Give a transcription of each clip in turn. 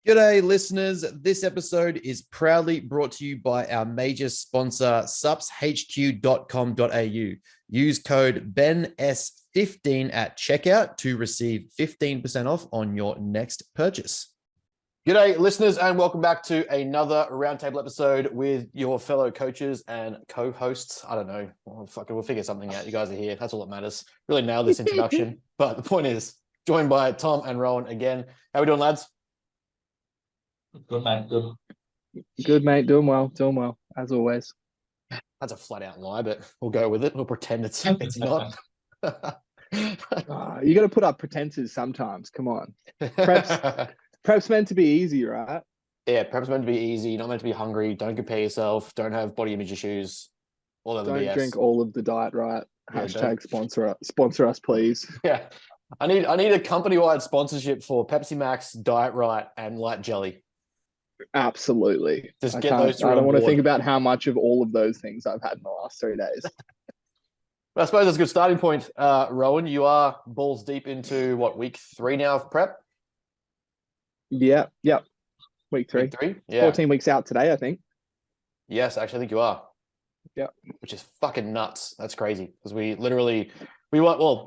G'day, listeners. This episode is proudly brought to you by our major sponsor, supshq.com.au. Use code BENS15 at checkout to receive 15% off on your next purchase. G'day, listeners, and welcome back to another roundtable episode with your fellow coaches and co-hosts. I don't know. We'll figure something out. You guys are here. That's all that matters. Really nailed this introduction. But the point is, joined by Tom and Rowan again. How we doing, lads? Good, mate. Good. Good, mate. Doing well, as always. That's a flat out lie, but we'll go with it. We'll pretend it's not. You got to put up pretenses sometimes. Come on. Prep's meant to be easy, right? Yeah, prep's meant to be easy. You're not meant to be hungry. Don't compare yourself. Don't have body image issues. All of the Don't BS. drink all of the diet right. Yeah, Hashtag sponsor us, please. Yeah. I need a company-wide sponsorship for Pepsi Max, Diet Right, and Light Jelly. Absolutely. Just get those two I on don't want to board. think about how much of all of those things I've had in the last 3 days. But I suppose that's a good starting point. Rowan, you are balls deep into week 3 now of prep? Yep. Week 3. Week 3? Yeah. 14 weeks out today, I think. Yes, actually, I think you are. Yeah. Which is fucking nuts. That's crazy. Because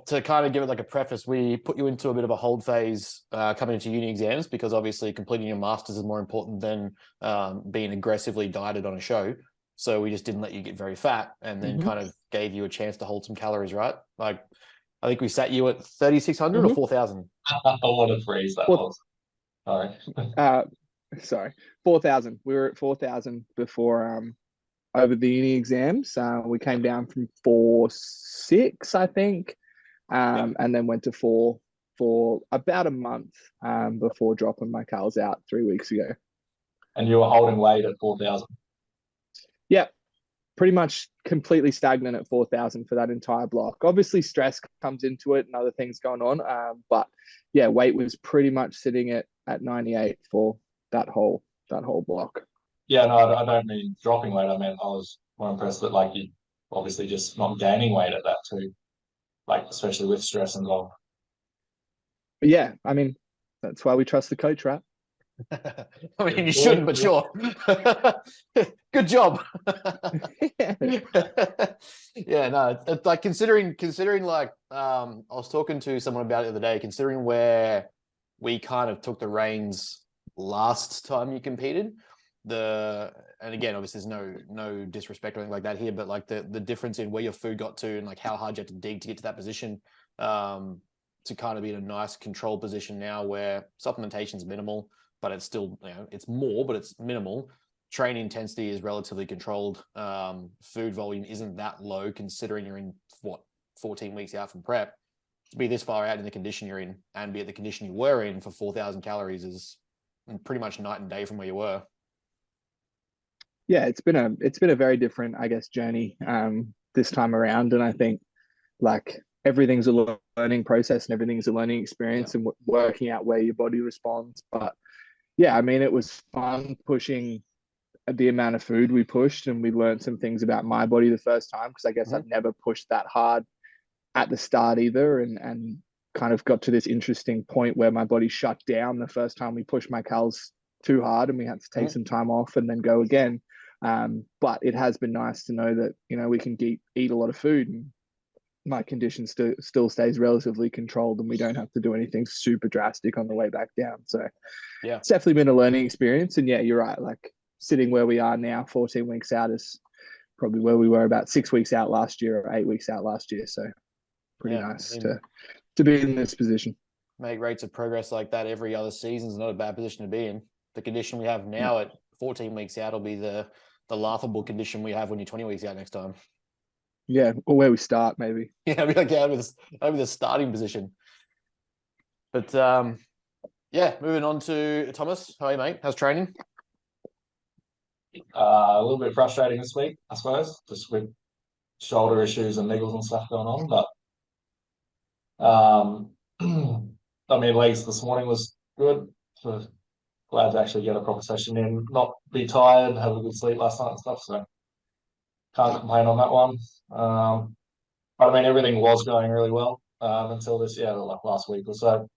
to kind of give it like a preface, we put you into a bit of a hold phase coming into uni exams because obviously completing your masters is more important than being aggressively dieted on a show. So we just didn't let you get very fat and then kind of gave you a chance to hold some calories, right? Like, I think we sat you at 3,600 or 4,000. I want to freeze that was. Sorry. 4,000. We were at 4,000 before over the uni exams. We came down from 4,600, I think, and then went to 4 for about a month before dropping my cals out 3 weeks ago. And you were holding weight at 4,000? Yeah, pretty much completely stagnant at 4,000 for that entire block. Obviously, stress comes into it and other things going on. But yeah, weight was pretty much sitting at 98 for that whole block. Yeah, no, I don't mean dropping weight. I mean, I was more impressed that like you obviously just not gaining weight at that too, like especially with stress involved. But yeah, I mean, that's why we trust the coach, right? I mean, you shouldn't, but sure. Good job. Yeah, no, it's like considering like I was talking to someone about it the other day, considering where we kind of took the reins last time you competed. And again, obviously there's no disrespect or anything like that here, but like the difference in where your food got to and like how hard you had to dig to get to that position, to kind of be in a nice controlled position now where supplementation is minimal, but it's still, it's more, but it's minimal. Training intensity is relatively controlled. Food volume isn't that low considering you're in 14 weeks out from prep. To be this far out in the condition you're in and be at the condition you were in for 4,000 calories is pretty much night and day from where you were. Yeah, it's been a very different, I guess, journey this time around, and I think like everything's a learning process and everything's a learning experience and working out where your body responds. But yeah, I mean, it was fun pushing the amount of food we pushed, and we learned some things about my body the first time because I guess I've never pushed that hard at the start either, and kind of got to this interesting point where my body shut down the first time we pushed my cals too hard and we had to take some time off and then go again. But it has been nice to know that, we can eat a lot of food and my condition still stays relatively controlled and we don't have to do anything super drastic on the way back down. So yeah, it's definitely been a learning experience. And yeah, you're right. Like sitting where we are now, 14 weeks out is probably where we were about 6 weeks out last year or 8 weeks out last year. So pretty nice to be in this position. Make rates of progress like that every other season is not a bad position to be in. The condition we have now at 14 weeks out will be the laughable condition we have when you're 20 weeks out next time. Yeah, or where we start, maybe. Yeah, I'd be like, over the starting position. But moving on to Thomas. How are you, mate? How's training? A little bit frustrating this week, I suppose, just with shoulder issues and niggles and stuff going on. But I mean, legs this morning was good. So glad to actually get a proper session in, not be tired, have a good sleep last night and stuff. So can't complain on that one. But I mean, everything was going really well until this, like last week or so.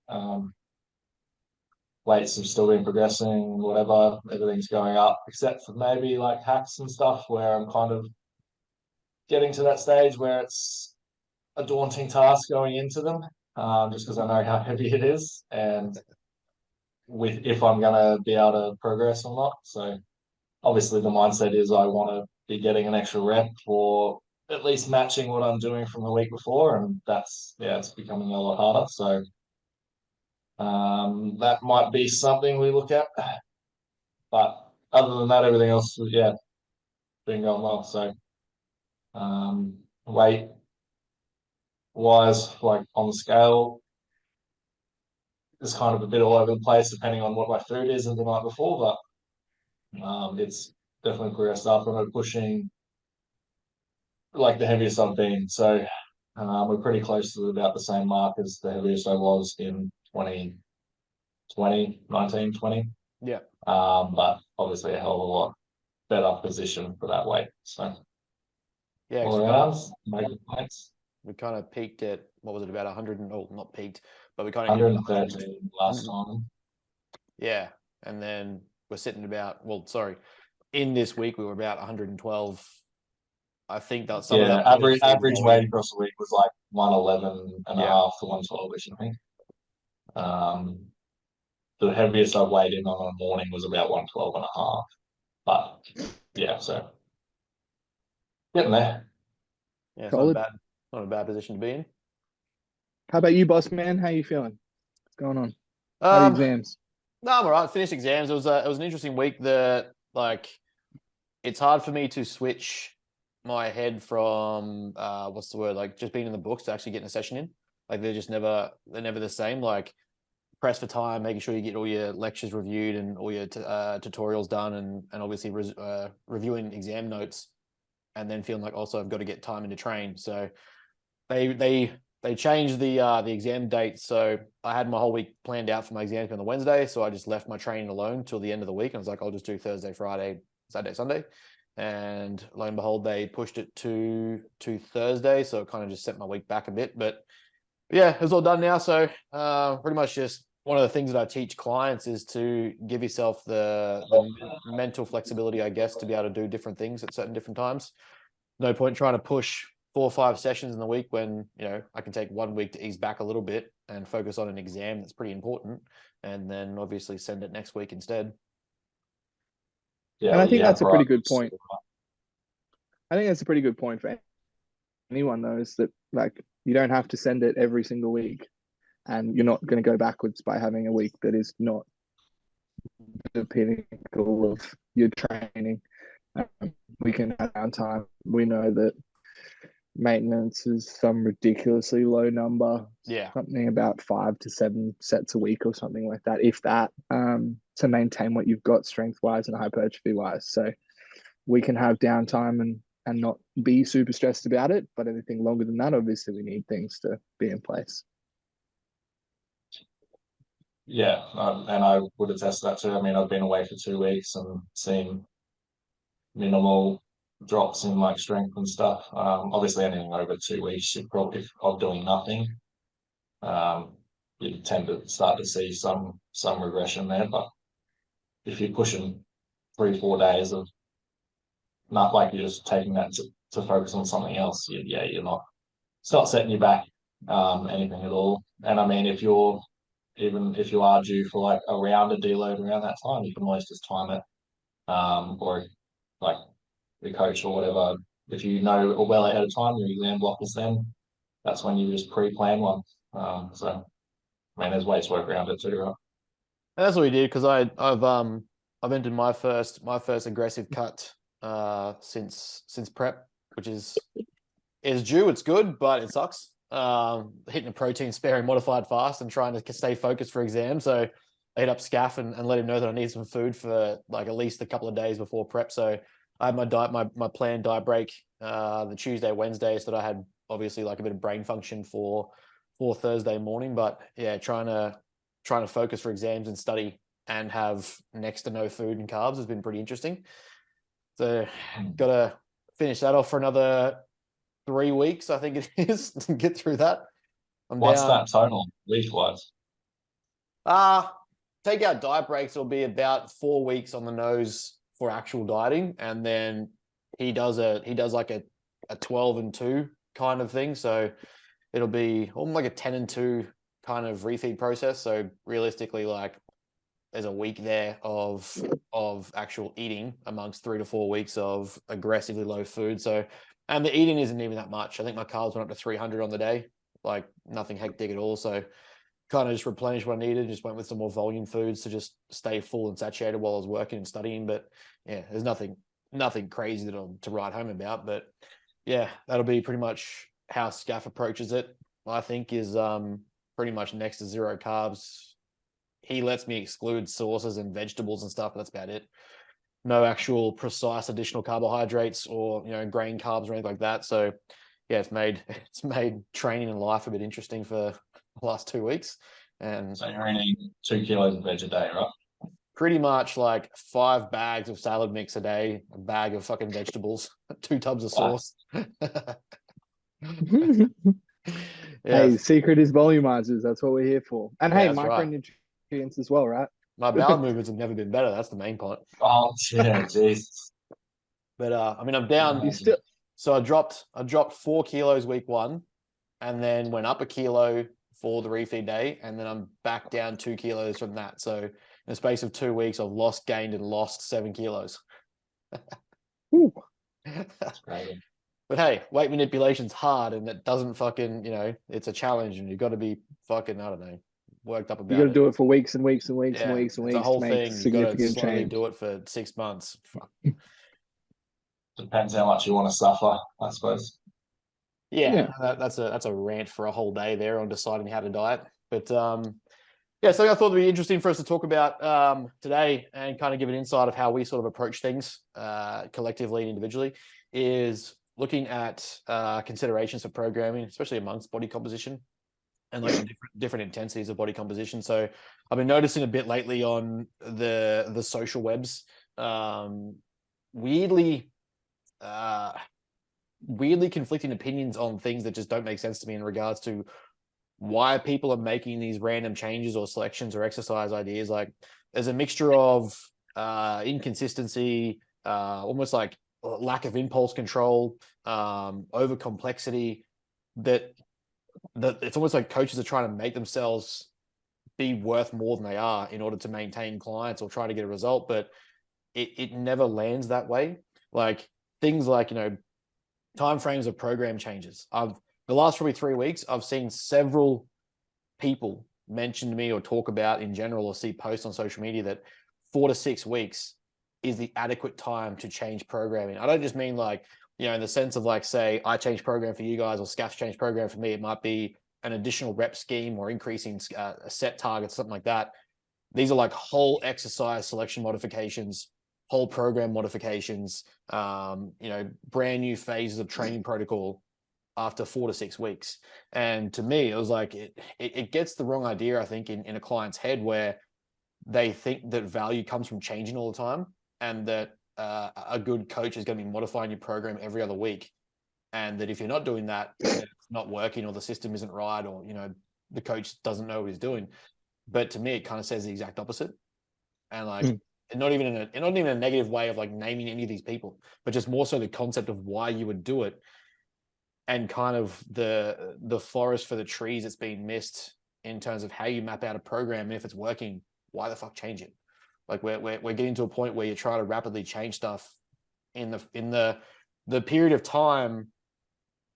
weights have still been progressing, whatever, everything's going up, except for maybe like hacks and stuff where I'm kind of getting to that stage where it's a daunting task going into them, just because I know how heavy it is and with if I'm gonna be able to progress or not. So obviously the mindset is I want to be getting an extra rep or at least matching what I'm doing from the week before, and that's it's becoming a lot harder. So that might be something we look at. But other than that, everything else, been going well. So weight wise, like on the scale, it's kind of a bit all over the place depending on what my food is the night before, but it's definitely progressed up and we're pushing like the heaviest I've been. So we're pretty close to about the same mark as the heaviest I was in 2020, 19, 20. Yeah. But obviously a hell of a lot better position for that weight. So Yeah. all around, no complaints. We kind of peaked at, what was it, about 100, oh, not peaked, but we kind of hit 113 last time. Yeah. And then we're sitting about, in this week we were about 112. I think that's some of that. Average weight across the week was like 111 and a half to 112ish, I think. The heaviest I weighed in on a morning was about 112 and a half. But yeah, so getting there. Yeah, it's not a bad position to be in. How about you, boss man? How you feeling? What's going on? How are the exams? No, I'm all right. Finished exams. It was an interesting week. It's hard for me to switch my head from just being in the books to actually getting a session in. Like they're never the same. Like press for time, making sure you get all your lectures reviewed and all your tutorials done, and obviously reviewing exam notes, and then feeling like also I've got to get time in to train. So they changed the exam date. So I had my whole week planned out for my exams on the Wednesday. So I just left my training alone till the end of the week. I was like, I'll just do Thursday, Friday, Saturday, Sunday. And lo and behold, they pushed it to Thursday. So it kind of just set my week back a bit. But yeah, it's all done now. So pretty much just one of the things that I teach clients is to give yourself the mental flexibility, I guess, to be able to do different things at certain different times. No point trying to push 4 or 5 sessions in the week when, I can take 1 week to ease back a little bit and focus on an exam that's pretty important, and then obviously send it next week instead. Yeah, and I think that's a pretty good point. I think that's a pretty good point for anyone, though, is that like you don't have to send it every single week, and you're not going to go backwards by having a week that is not the pinnacle of your training. We can have downtime. We know that maintenance is some ridiculously low number. Yeah. Something about 5 to 7 sets a week or something like that, if that, to maintain what you've got strength wise and hypertrophy wise. So we can have downtime and not be super stressed about it. But anything longer than that, obviously we need things to be in place. Yeah, and I would attest to that too. I mean, I've been away for 2 weeks and seen minimal drops in like strength and stuff. Obviously, anything over 2 weeks, you're probably of doing nothing. You tend to start to see some regression there. But if you're pushing 3-4 days of not like you're just taking that to focus on something else, you're not. It's not setting you back anything at all. And I mean, even if you are due for like around a deload around that time, you can always just time it, or like the coach or whatever. If you know well ahead of time your exam block is then, that's when you just pre-plan one. So, I mean, there's ways to work around it too, right? And that's what we did because I've entered my first aggressive cut since prep, which is due. It's good, but it sucks. Hitting a protein sparing modified fast and trying to stay focused for exam. So I hit up Scaff and let him know that I need some food for like at least a couple of days before prep. So I had my planned diet break the Tuesday, Wednesday, so that I had obviously like a bit of brain function for Thursday morning. But yeah, trying to focus for exams and study and have next to no food and carbs has been pretty interesting. So gotta finish that off for another 3 weeks, I think it is, to get through that. What's that total week-wise? take out diet breaks, it'll be about 4 weeks on the nose for actual dieting, and then he does like a 12 and 2 kind of thing. So it'll be almost like a 10 and 2 kind of refeed process. So realistically, like there's a week there of actual eating amongst 3 to 4 weeks of aggressively low food. So, and the eating isn't even that much. I think my carbs went up to 300 on the day, like nothing hectic at all. So kind of just replenished what I needed, just went with some more volume foods to just stay full and satiated while I was working and studying. But yeah, there's nothing crazy to write home about. But yeah, that'll be pretty much how Scaff approaches it. I think is pretty much next to zero carbs. He lets me exclude sauces and vegetables and stuff, but that's about it. No actual precise additional carbohydrates or grain carbs or anything like that. So yeah, it's made training and life a bit interesting for the last 2 weeks. And So you're eating 2 kilos of veg a day, right? pretty much like 5 bags of salad mix a day, a bag of fucking vegetables, 2 tubs of sauce. Hey, Yeah, secret is volumizers. That's what we're here for. And Yeah, hey, that's right. micronutrients as well, right? my bowel movements have never been better. That's the main point. Oh, yeah, Jesus. But I mean, I'm down. You still So I dropped 4 kilos week 1, and then went up a kilo for the refeed day, and then I'm back down 2 kilos from that. So in the space of 2 weeks, I've gained and lost 7 kilos. Ooh. That's great. But hey, weight manipulation's hard, and it doesn't fucking, it's a challenge, and you've got to be fucking, I don't know, worked up about You got to it. do it for weeks and weeks and weeks Yeah, and weeks and it's a weeks whole to make thing. You got to significant slowly change. do it for 6 months. Fuck. Depends how much you want to suffer, I suppose. Yeah, that's a rant for a whole day there on deciding how to diet. But yeah, so I thought it'd be interesting for us to talk about today and kind of give an insight of how we sort of approach things collectively and individually, is looking at considerations for programming, especially amongst body composition and like the different intensities of body composition. So I've been noticing a bit lately on the social webs, weirdly conflicting opinions on things that just don't make sense to me in regards to why people are making these random changes or selections or exercise ideas. Like there's a mixture of inconsistency, almost like lack of impulse control, over complexity, that it's almost like coaches are trying to make themselves be worth more than they are in order to maintain clients or try to get a result, but it never lands that way. Like things like timeframes of program changes. The last probably 3 weeks, I've seen several people mention to me or talk about in general or see posts on social media that 4 to 6 weeks is the adequate time to change programming. I don't just mean like, in the sense of like, say, I change program for you guys or Scaff's change program for me. It might be an additional rep scheme or increasing a set target, something like that. These are like whole exercise selection modifications, whole program modifications, brand new phases of training protocol after 4 to 6 weeks. And to me, it was like, it gets the wrong idea, I think, in a client's head, where they think that value comes from changing all the time, and that a good coach is going to be modifying your program every other week. And that if you're not doing that, it's not working, or the system isn't right, or, the coach doesn't know what he's doing. But to me, it kind of says the exact opposite. And like, not even in a negative way of like naming any of these people, but just more so the concept of why you would do it, and kind of the forest for the trees that's being missed in terms of how you map out a program. And if it's working, why the fuck change it? Like we're getting to a point where you try to rapidly change stuff in the period of time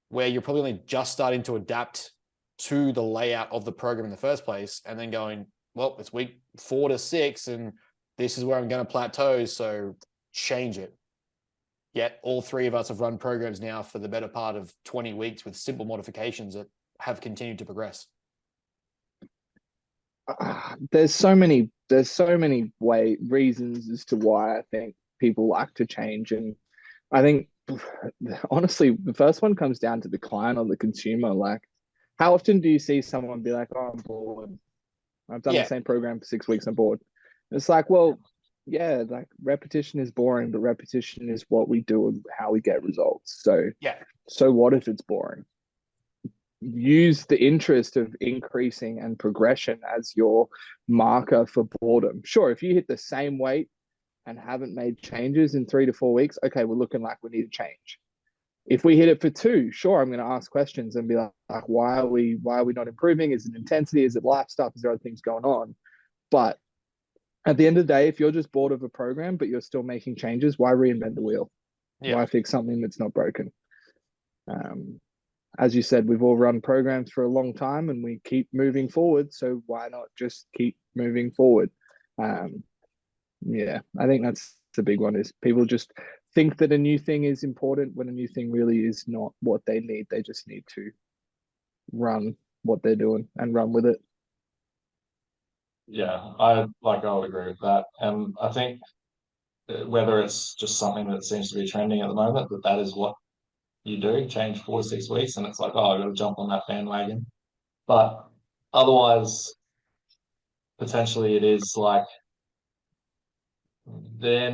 where you're probably only just starting to adapt to the layout of the program in the first place, and then going, well, it's week 4 to 6 and this is where I'm going to plateau, so change it. Yet all 3 of us have run programs now for the better part of 20 weeks with simple modifications that have continued to progress. There's so many reasons as to why I think people like to change. And I think, honestly, the first one comes down to the client or the consumer. Like, how often do you see someone be like, oh, I'm bored. I've done the same program for 6 weeks, I'm bored. It's like, well, yeah, like repetition is boring, but repetition is what we do and how we get results. So Yeah. So what if it's boring? use the interest of increasing and progression as your marker for boredom. Sure, if you hit the same weight and haven't made changes in 3 to 4 weeks, okay, we're looking like we need to change. If we hit it for 2, sure, I'm going to ask questions and be like, why are we not improving? Is it intensity? Is it life stuff? Is there other things going on? But at the end of the day, if you're just bored of a program but you're still making changes, why reinvent the wheel? Yeah. Why fix something that's not broken? As you said, we've all run programs for a long time and we keep moving forward. So why not just keep moving forward? Yeah, I think that's the big one, is people just think that a new thing is important when a new thing really is not what they need. They just need to run what they're doing and run with it. Yeah, I would agree with that. And I think whether it's just something that seems to be trending at the moment, that is what you do, change 4 to 6 weeks, and it's like, oh, I've got to jump on that bandwagon. But otherwise, potentially it is like they're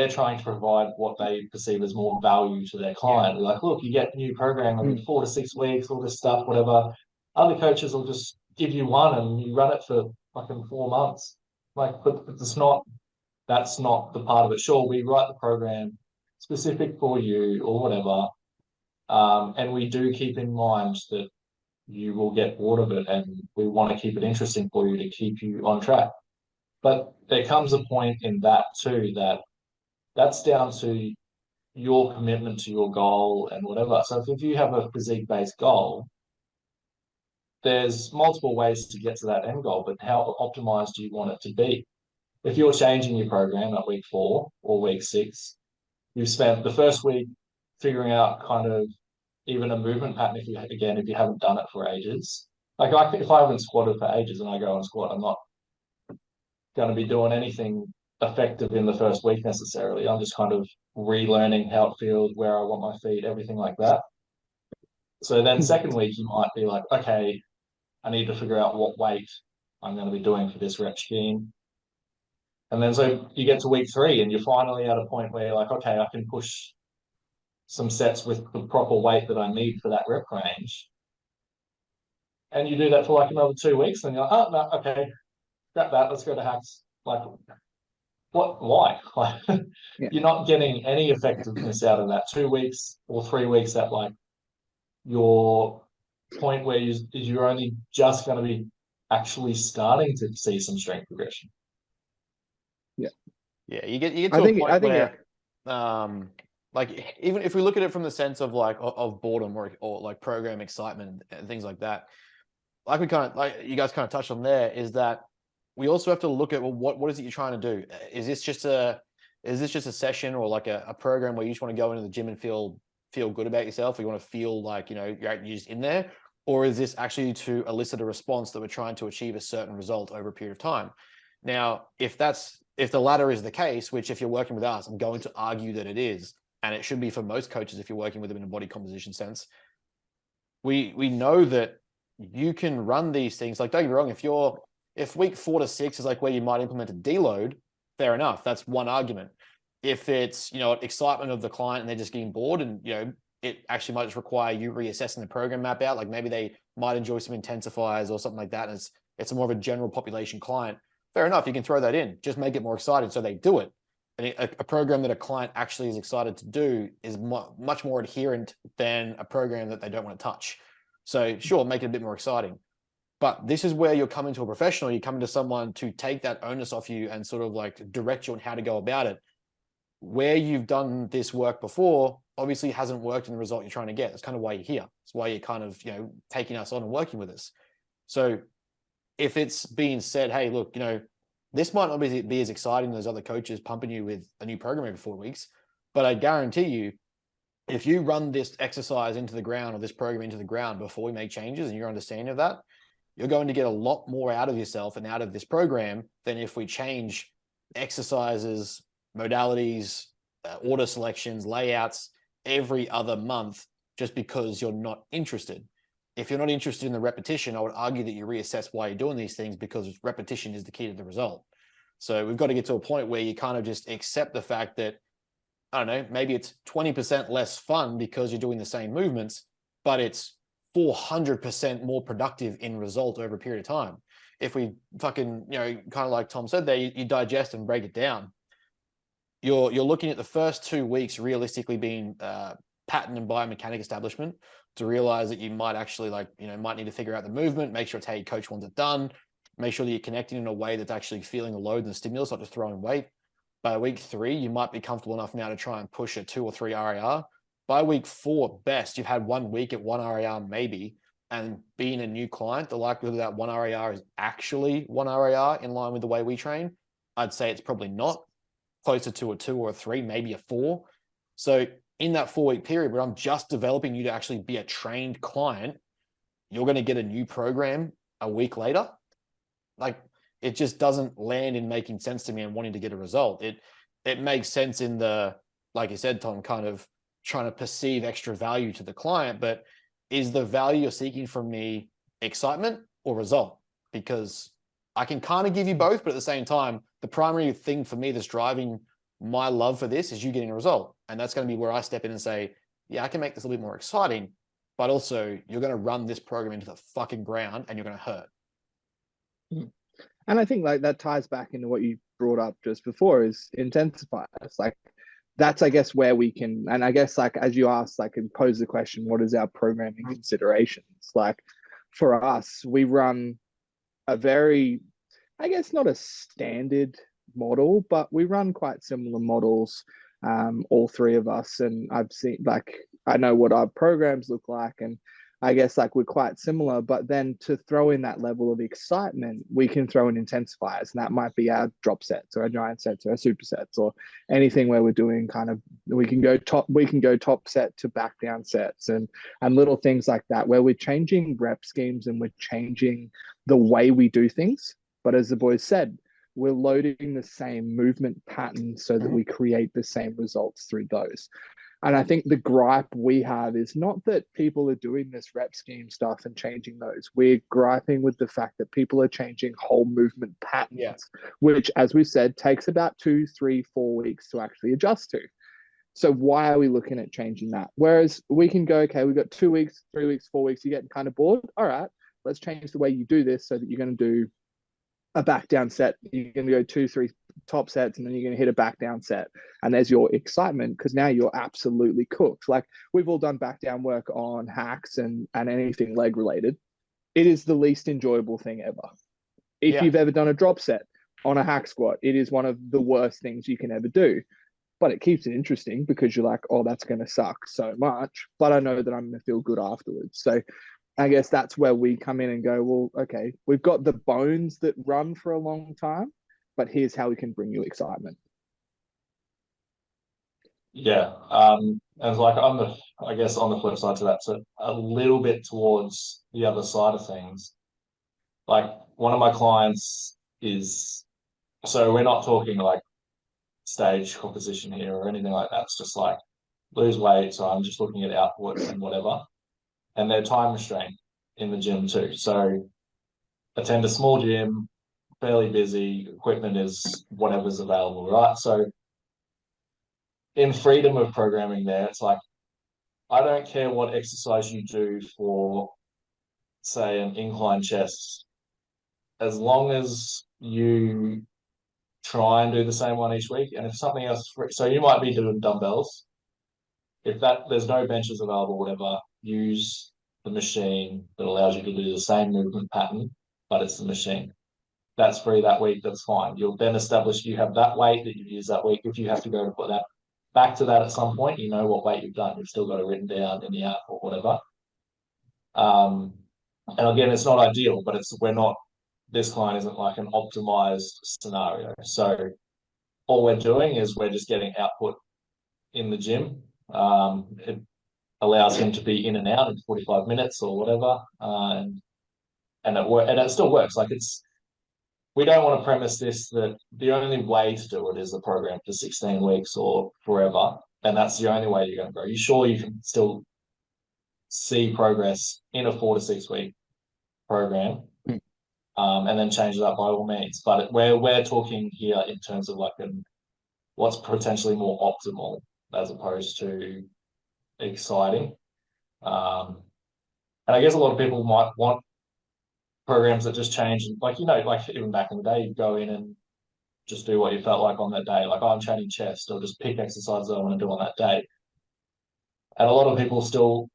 trying to provide what they perceive as more value to their client. Like, look, you get a new program every 4 to 6 weeks, all this stuff, whatever. Other coaches will just give you one and you run it for fucking 4 months. Like, but that's not the part of it. Sure, we write the program specific for you or whatever. And we do keep in mind that you will get bored of it and we want to keep it interesting for you to keep you on track. But there comes a point in that too that's down to your commitment to your goal and whatever. So if you have a physique-based goal, there's multiple ways to get to that end goal, but how optimized do you want it to be? If you're changing your program at week 4 or week 6, you've spent the first week figuring out kind of even a movement pattern if you haven't done it for ages. Like if I haven't squatted for ages and I go and squat, I'm not going to be doing anything effective in the first week necessarily. I'm just kind of relearning how it feels, where I want my feet, everything like that. So then second week you might be like, okay, I need to figure out what weight I'm going to be doing for this rep scheme. And then so you get to week 3 and you're finally at a point where you're like, okay, I can push some sets with the proper weight that I need for that rep range. And you do that for like another 2 weeks, and you're like, oh no, okay, scrap that, let's go to hacks. Like, what? Why? Like, you're not getting any effectiveness out of that 2 weeks or 3 weeks at like your point where you're only just going to be actually starting to see some strength progression. Yeah, you get to a point where, like, even if we look at it from the sense of like of boredom or like program excitement and things like that, like you guys kind of touched on there, is that we also have to look at, well, what is it you're trying to do? Is this just a session or like a program where you just want to go into the gym and feel good about yourself, or you want to feel like, you're just in there? Or is this actually to elicit a response that we're trying to achieve a certain result over a period of time? Now, if the latter is the case, which if you're working with us, I'm going to argue that it is, and it should be for most coaches if you're working with them in a body composition sense, we know that you can run these things. Like, don't get me wrong, if week 4 to 6 is like where you might implement a deload, fair enough. That's one argument. If it's, excitement of the client and they're just getting bored and, it actually might just require you reassessing the program map out. Like maybe they might enjoy some intensifiers or something like that. And it's more of a general population client. Fair enough. You can throw that in, just make it more exciting so they do it. And a program that a client actually is excited to do is much more adherent than a program that they don't want to touch. So sure, make it a bit more exciting. But this is where you're coming to a professional, you're coming to someone to take that onus off you and sort of like direct you on how to go about it. Where you've done this work before obviously hasn't worked in the result you're trying to get. That's kind of why you're here. It's why you're kind of, taking us on and working with us. So if it's being said, hey, look, this might not be as exciting as other coaches pumping you with a new program every 4 weeks, but I guarantee you, if you run this exercise into the ground or this program into the ground before we make changes and your understanding of that, you're going to get a lot more out of yourself and out of this program than if we change exercises, modalities, order selections, layouts every other month just because you're not interested. If you're not interested in the repetition, I would argue that you reassess why you're doing these things, because repetition is the key to the result. So we've got to get to a point where you kind of just accept the fact that, I don't know, maybe it's 20% less fun because you're doing the same movements, but it's 400% more productive in result over a period of time. If we fucking, kind of like Tom said there, you digest and break it down. You're looking at the first 2 weeks realistically being pattern and biomechanic establishment, to realize that you might actually might need to figure out the movement, make sure it's how your coach wants it done, make sure that you're connecting in a way that's actually feeling the load and the stimulus, not just throwing weight. By week 3, you might be comfortable enough now to try and push a 2 or 3 RAR. By week 4, best, you've had 1 week at 1 RAR maybe, and being a new client, the likelihood that 1 RAR is actually 1 RAR in line with the way we train, I'd say it's probably not. Closer to a 2 or a 3, maybe a 4. So in that 4-week period where I'm just developing you to actually be a trained client, you're going to get a new program a week later. Like, it just doesn't land in making sense to me and wanting to get a result. It makes sense in the, like you said, Tom, kind of trying to perceive extra value to the client, but is the value you're seeking from me excitement or result? Because I can kind of give you both, but at the same time, the primary thing for me that's driving my love for this is you getting a result. And that's going to be where I step in and say, yeah, I can make this a little bit more exciting, but also you're going to run this program into the fucking ground and you're going to hurt. And I think like that ties back into what you brought up just before, is intensifiers. Like, that's, I guess, where we can, and I guess, like, as you asked, like, and pose the question, what is our programming considerations? Like, for us, we run a very, I guess, not a standard model, but we run quite similar models, all 3 of us. And I've seen, like, I know what our programs look like, and I guess, like, we're quite similar. But then to throw in that level of excitement, we can throw in intensifiers, and that might be our drop sets or our giant sets or our supersets or anything where we're doing kind of, we can go top set to back down sets, and little things like that, where we're changing rep schemes and we're changing the way we do things. But as the boys said, we're loading the same movement pattern so that we create the same results through those. And I think the gripe we have is not that people are doing this rep scheme stuff and changing those. We're griping with the fact that people are changing whole movement patterns, which, as we said, takes about 2, 3, 4 weeks to actually adjust to. So why are we looking at changing that? Whereas we can go, okay, we've got 2 weeks, 3 weeks, 4 weeks, you're getting kind of bored. All right, let's change the way you do this so that you're going to do a back down set. You're going to go 2, 3 top sets, and then you're going to hit a back down set. And there's your excitement, because now you're absolutely cooked. Like, we've all done back down work on hacks and anything leg related. It is the least enjoyable thing ever. If you've ever done a drop set on a hack squat, it is one of the worst things you can ever do. But it keeps it interesting, because you're like, oh, that's going to suck so much, but I know that I'm going to feel good afterwards. So I guess that's where we come in and go, well, okay, we've got the bones that run for a long time, but here's how we can bring you excitement. Yeah. And like, I guess on the flip side to that, so a little bit towards the other side of things, like, one of my clients is, so we're not talking like stage composition here or anything like that. It's just like lose weight. So I'm just looking at output and whatever. And they're time restrained in the gym too. So attend a small gym, fairly busy, equipment is whatever's available, right? So in freedom of programming there, it's like, I don't care what exercise you do for, say, an incline chest, as long as you try and do the same one each week. And if something else, so you might be doing dumbbells. If there's no benches available, whatever, use the machine that allows you to do the same movement pattern, but it's the machine. That's free that week, that's fine. You'll then establish you have that weight that you've used that week. If you have to go to put that back to that at some point, you know what weight you've done. You've still got it written down in the app or whatever. And again, it's not ideal, but this client isn't like an optimized scenario. So all we're doing is we're just getting output in the gym. It allows him to be in and out in 45 minutes or whatever. And it still works. Like, we don't want to premise this that the only way to do it is the program for 16 weeks or forever, and that's the only way you're going to grow. You sure you can still see progress in a 4 to 6 week program, and then change it up by all means. But we're talking here in terms of like what's potentially more optimal as opposed to exciting. And I guess a lot of people might want programs that just change, and like like even back in the day, you'd go in and just do what you felt like on that day. Like, oh, I'm training chest, or just pick exercises I want to do on that day. And a lot of people still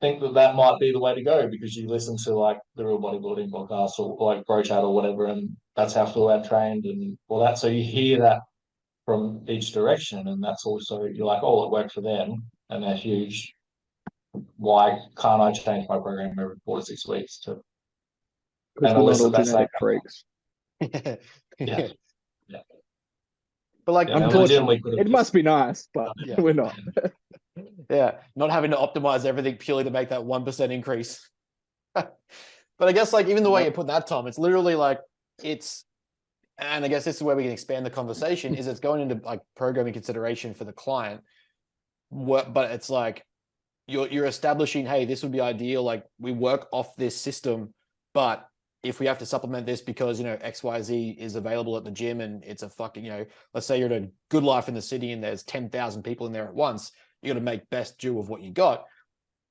think that that might be the way to go because you listen to like the Real Bodybuilding podcast or like Bro Chat or whatever, and that's how Phil had trained and all that. So you hear that from each direction, and that's also you're like, oh, it worked for them, and they're huge. Why can't I change my program every 4 to 6 weeks to Because and we're not elicit all that same? genetic freaks. Yeah, yeah. But like, Yeah, they Unfortunately, legitimately could have it just- must be nice, but Yeah. we're not. yeah, not having to optimize everything purely to make that 1% increase. But I guess like even the way you put that, Tom, it's literally like it's, and I guess this is where we can expand the conversation, is it's going into like programming consideration for the client. But it's like you're establishing, hey, this would be ideal. Like we work off this system, but if we have to supplement this because, you know, XYZ is available at the gym and it's a fucking, you know, let's say you're at a Good Life in the city and there's 10,000 people in there at once, you got to make best do of what you got.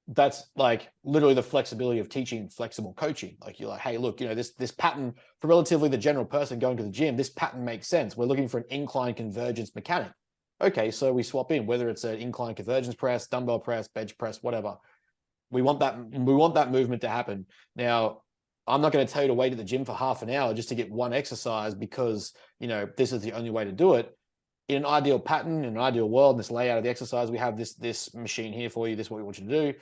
That's like literally the flexibility of teaching flexible coaching. Like you're like, hey, look, you know, this pattern for relatively the general person going to the gym, this pattern makes sense. We're looking for an incline convergence mechanic. Okay, so we swap in, whether it's an incline convergence press, dumbbell press, bench press, whatever. We want that movement to happen. Now, I'm not going to tell you to wait at the gym for half an hour just to get one exercise because, you know, this is the only way to do it. In an ideal pattern, in an ideal world, this layout of the exercise, we have this machine here for you. This is what we want you to do.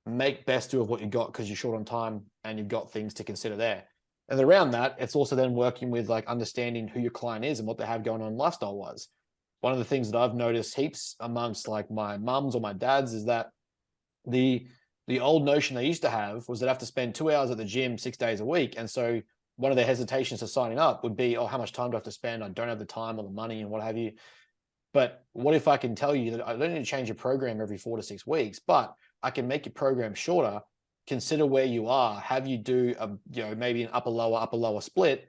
Make best do of what you got because you're short on time and you've got things to consider there. And around that, it's also then working with like understanding who your client is and what they have going on lifestyle wise. One of the things that I've noticed heaps amongst like my mums or my dads is that the old notion they used to have was they'd have to spend 2 hours at the gym 6 days a week. And so one of their hesitations to signing up would be, oh, how much time do I have to spend? I don't have the time or the money and what have you. But what if I can tell you that I don't need to change your program every 4 to 6 weeks, but I can make your program shorter, consider where you are, have you do a, you know, maybe an upper lower split.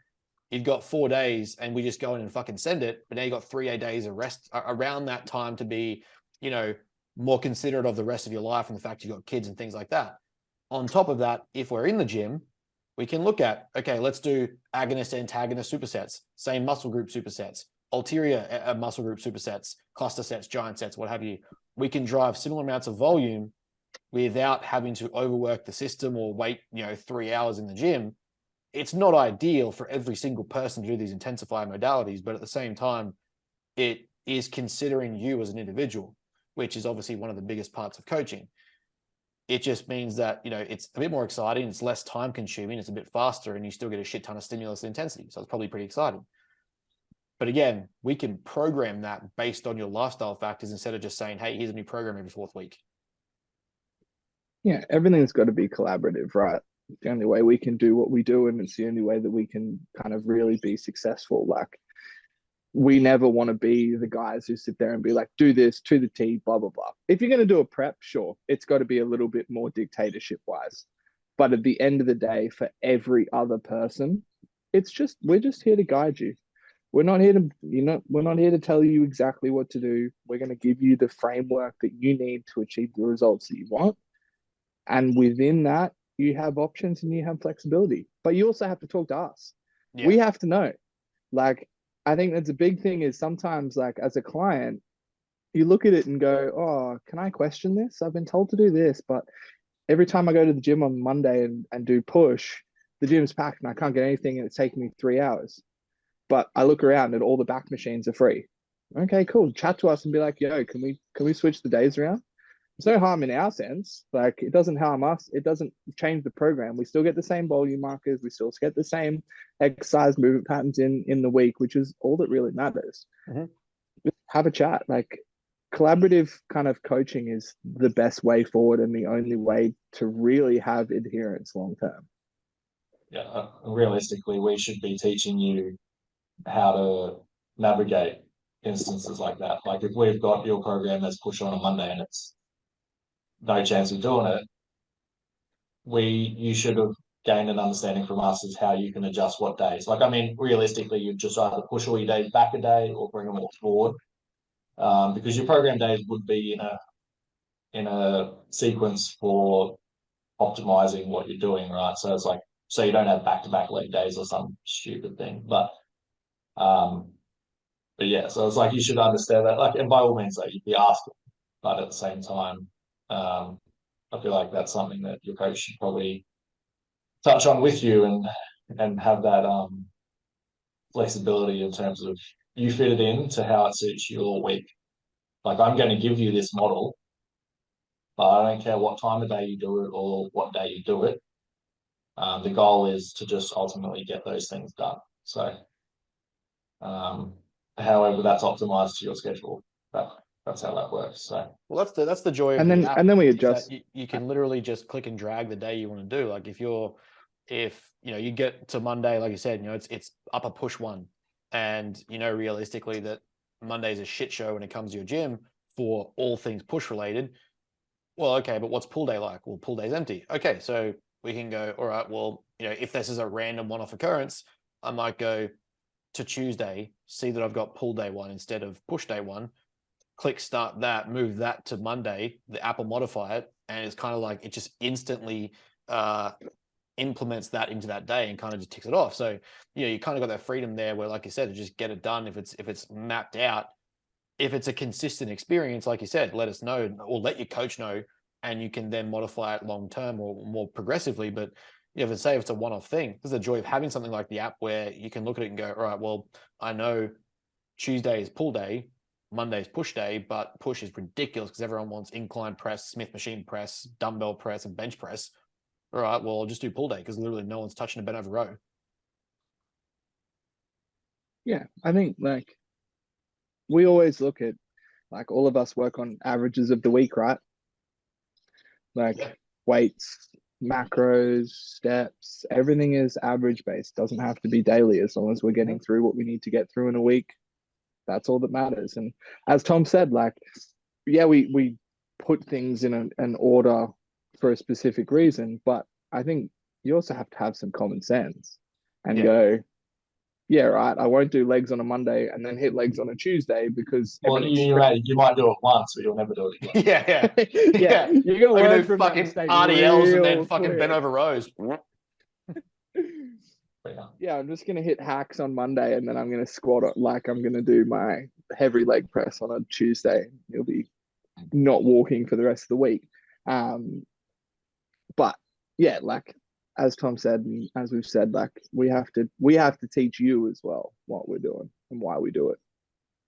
You've got 4 days and we just go in and fucking send it. But now you got 3 days of rest around that time to be, you know, more considerate of the rest of your life and the fact you've got kids and things like that. On top of that, if we're in the gym, we can look at, okay, let's do agonist, antagonist supersets, same muscle group supersets, ulterior muscle group supersets, cluster sets, giant sets, what have you. We can drive similar amounts of volume without having to overwork the system or wait, you know, 3 hours in the gym. It's not ideal for every single person to do these intensify modalities, but at the same time, it is considering you as an individual, which is obviously one of the biggest parts of coaching. It just means that, you know, it's a bit more exciting, it's less time consuming, it's a bit faster, and you still get a shit ton of stimulus and intensity. So it's probably pretty exciting. But again, we can program that based on your lifestyle factors instead of just saying, hey, here's a new program every 4th week. Yeah, everything's got to be collaborative, right? It's the only way we can do what we do, and it's the only way that we can kind of really be successful. Like, we never want to be the guys who sit there and be like, do this to the T, blah, blah, blah. If you're going to do a prep, sure, it's got to be a little bit more dictatorship wise. But at the end of the day, for every other person, it's just, we're just here to guide you. We're not here to, you know, we're not here to tell you exactly what to do. We're going to give you the framework that you need to achieve the results that you want. And within that, you have options and you have flexibility, but you also have to talk to us. Yeah. We have to know. Like, I think that's a big thing is sometimes, like, as a client, you look at it and go, oh, can I question this? I've been told to do this, but every time I go to the gym on Monday and do push, the gym's packed and I can't get anything and it's taking me 3 hours. But I look around and all the back machines are free. Okay, cool. Chat to us and be like, yo, can we switch the days around? There's no harm in our sense. Like, it doesn't harm us. It doesn't change the program. We still get the same volume markers. We still get the same exercise movement patterns in the week, which is all that really matters. Mm-hmm. Just have a chat. Like, collaborative kind of coaching is the best way forward and the only way to really have adherence long term. Yeah, realistically, we should be teaching you how to navigate instances like that. Like, if we've got your program that's pushed on a Monday and it's no chance of doing it, you should have gained an understanding from us as how you can adjust what days. Like, I mean, realistically, you just either push all your days back a day or bring them all forward, because your program days would be in a sequence for optimizing what you're doing, right? So it's like, so you don't have back-to-back leg days or some stupid thing. But yeah, so it's like you should understand that, like, and by all means, like, you'd be asking, but at the same time, I feel like that's something that your coach should probably touch on with you and have that flexibility in terms of you fit it in to how it suits your week. Like, I'm going to give you this model, but I don't care what time of day you do it or what day you do it. The goal is to just ultimately get those things done. So, however, that's optimized to your schedule. That's how that works. So, well, that's the joy of And the then app, and then we is that adjust. you can literally just click and drag the day you want to do. Like if you know you get to Monday, like you said, you know it's upper push one, and you know realistically that Monday's a shit show when it comes to your gym for all things push related. Well, okay, but what's pull day like? Well, pull day's empty. Okay, so we can go, all right, well, you know, if this is a random one-off occurrence, I might go to Tuesday, see that I've got pull day one instead of push day one, click start that, move that to Monday, the app will modify it, and it's kind of like it just instantly implements that into that day and kind of just ticks it off. So, you know, you kind of got that freedom there where, like you said, to just get it done if it's mapped out. If it's a consistent experience, like you said, let us know or let your coach know, and you can then modify it long term or more progressively. But you know, if it's a one-off thing, there's the joy of having something like the app where you can look at it and go, all right, well, I know Tuesday is pull day, Monday's push day, but push is ridiculous because everyone wants incline press, Smith machine press, dumbbell press, and bench press. All right, well, I'll just do pull day because literally no one's touching a bent over row. Yeah, I think like we always look at, like, all of us work on averages of the week, right? Like weights, macros, steps, everything is average based. Doesn't have to be daily as long as we're getting through what we need to get through in a week. That's all that matters. And as Tom said, like, yeah, we put things in an order for a specific reason, but I think you also have to have some common sense and go, yeah, right, I won't do legs on a Monday and then hit legs on a Tuesday because well, you might do it once, but you'll never do it again. yeah, you're gonna I'm learn gonna do from that fucking mistake RDLs and then real fucking quick. bent over rows. Yeah, I'm just gonna hit hacks on Monday and then I'm gonna squat it like I'm gonna do my heavy leg press on a Tuesday. You'll be not walking for the rest of the week. But yeah, like as Tom said, and as we've said, like we have to teach you as well what we're doing and why we do it.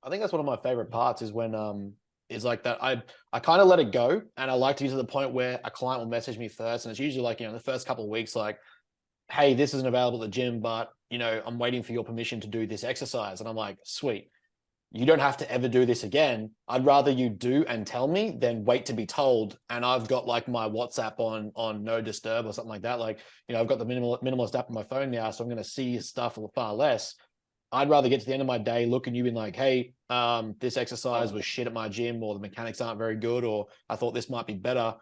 I think that's one of my favorite parts is when is like that I kind of let it go, and I like to get to the point where a client will message me first, and it's usually like, you know, the first couple of weeks, like, hey, this isn't available at the gym, but you know, I'm waiting for your permission to do this exercise. And I'm like, sweet, you don't have to ever do this again. I'd rather you do and tell me than wait to be told. And I've got like my WhatsApp on no disturb or something like that. Like, you know, I've got the minimalist app on my phone now, so I'm going to see stuff far less. I'd rather get to the end of my day, look at you and like, hey, this exercise was shit at my gym, or the mechanics aren't very good, or I thought this might be better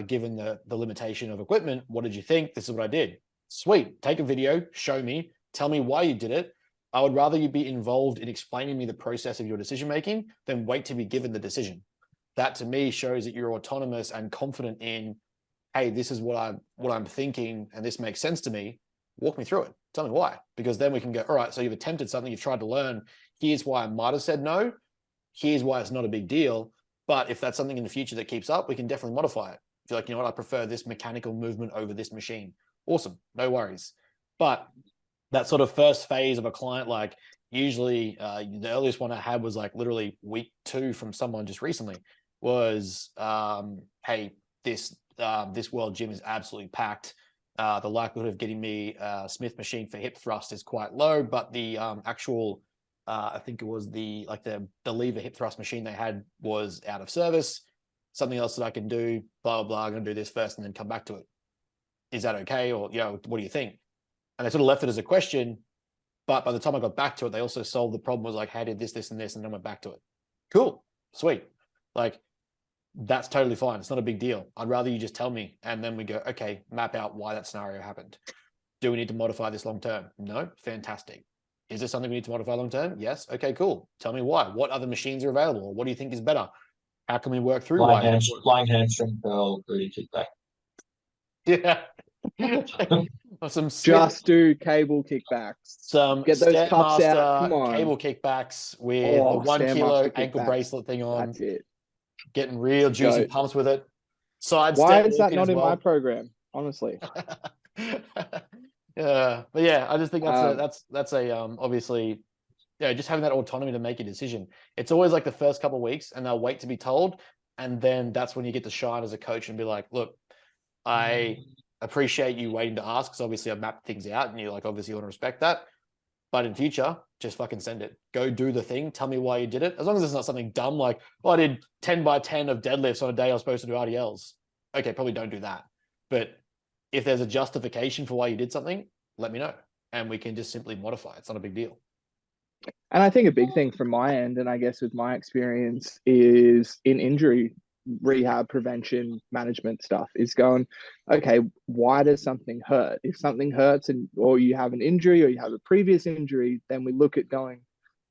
given the limitation of equipment. What did you think? This is what I did. Sweet. Take a video, show me, tell me why you did it. I would rather you be involved in explaining me the process of your decision making than wait to be given the decision. That to me shows that you're autonomous and confident in, hey, this is what I'm thinking, and this makes sense to me. Walk me through it. Tell me why. Because then we can go, all right, so you've attempted something, you've tried to learn. Here's why I might have said no. Here's why it's not a big deal. But if that's something in the future that keeps up, we can definitely modify it. If you're like, you know what, I prefer this mechanical movement over this machine. Awesome. No worries. But that sort of first phase of a client, like usually the earliest one I had was like literally week 2 from someone just recently was, hey, this World Gym is absolutely packed. The likelihood of getting me a Smith machine for hip thrust is quite low, but the actual, I think it was the lever hip thrust machine they had was out of service. Something else that I can do, blah, blah, blah. I'm going to do this first and then come back to it. Is that okay? Or, you know, what do you think? And they sort of left it as a question. But by the time I got back to it, they also solved the problem. Was like, hey, I did this, this, and this, and then went back to it. Cool. Sweet. Like, that's totally fine. It's not a big deal. I'd rather you just tell me. And then we go, okay, map out why that scenario happened. Do we need to modify this long term? No. Fantastic. Is there something we need to modify long term? Yes. Okay, cool. Tell me why. What other machines are available? What do you think is better? How can we work through flying hamstring curl, booty kickback. Yeah. Or some Just do cable kickbacks. some Get those cups out. Come Stairmaster on. cable kickbacks with the Oh, 1 kilo Stairmaster ankle kickbacks. bracelet thing on, That's it. getting real juicy Goat. pumps with it. Side Why step is that walking not as in my well. program? Honestly. Yeah, but yeah, I just think Um, that's a obviously, yeah, just having that autonomy to make a decision. It's always like the first couple of weeks, and they'll wait to be told, and then that's when you get to shine as a coach and be like, look, I appreciate you waiting to ask, because obviously I've mapped things out, and you like obviously want to respect that. But in future, just fucking send it. Go do the thing. Tell me why you did it. As long as it's not something dumb like, oh, I did 10 by 10 of deadlifts on a day I was supposed to do RDLs. Okay, probably don't do that. But if there's a justification for why you did something, let me know. And we can just simply modify it. It's not a big deal. And I think a big thing from my end, and I guess with my experience, is in injury rehab prevention management stuff is going, okay, why does something hurt? If something hurts and or you have an injury or you have a previous injury, then we look at going,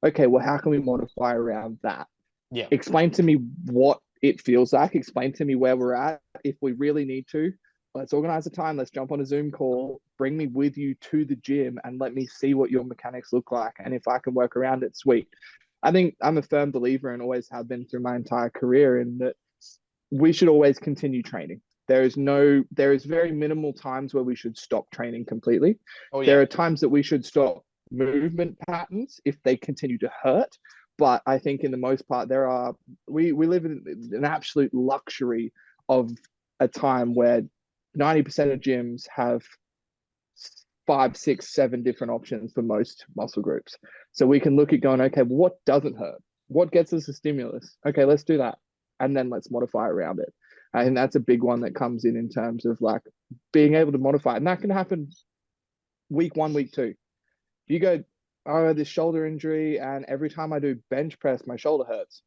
okay, well, how can we modify around that? Yeah. Explain to me what it feels like. Explain to me where we're at. If we really need to, let's organize a time. Let's jump on a Zoom call. Bring me with you to the gym and let me see what your mechanics look like. And if I can work around it, sweet. I think I'm a firm believer and always have been through my entire career in that we should always continue training. There is very minimal times where we should stop training completely. Oh, There yeah. are times that we should stop movement patterns if they continue to hurt. But I think in the most part, we live in an absolute luxury of a time where 90% of gyms have 5, 6, 7 different options for most muscle groups. So we can look at going, okay, well, what doesn't hurt? What gets us a stimulus? Okay, let's do that. And then let's modify around it. I think that's a big one that comes in terms of like being able to modify. And that can happen week 1, week 2. You go, oh, I had this shoulder injury, and every time I do bench press, my shoulder hurts.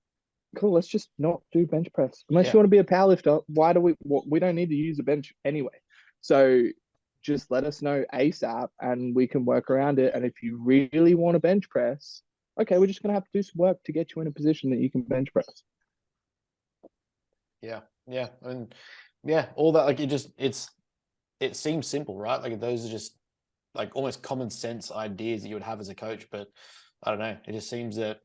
Cool, let's just not do bench press. Unless Yeah. you want to be a powerlifter, why do we don't need to use a bench anyway. So just let us know ASAP and we can work around it. And if you really want to bench press, okay, we're just gonna have to do some work to get you in a position that you can bench press. Yeah. Yeah. And yeah, all that, like it seems simple, right? Like those are just like almost common sense ideas that you would have as a coach, but I don't know. It just seems that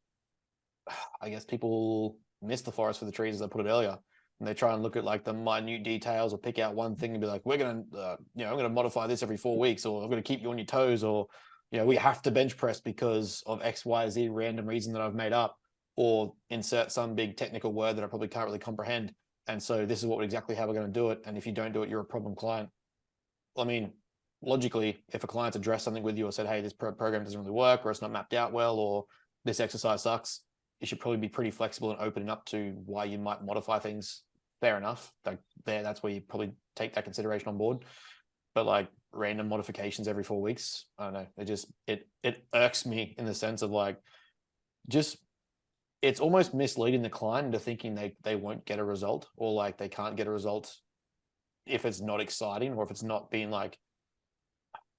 I guess people miss the forest for the trees, as I put it earlier, and they try and look at like the minute details or pick out one thing and be like, we're gonna, I'm gonna modify this every 4 weeks, or I'm gonna keep you on your toes, or we have to bench press because of X, Y, Z random reason that I've made up, or insert some big technical word that I probably can't really comprehend. And so this is exactly how we're going to do it. And if you don't do it, you're a problem client. I mean, logically, if a client's addressed something with you or said, hey, this program doesn't really work, or it's not mapped out well, or this exercise sucks, you should probably be pretty flexible and opening up to why you might modify things. Fair enough. Like that's where you probably take that consideration on board. But like random modifications every 4 weeks, I don't know. It irks me in the sense of like, just it's almost misleading the client into thinking they won't get a result, or like they can't get a result if it's not exciting, or if it's not being like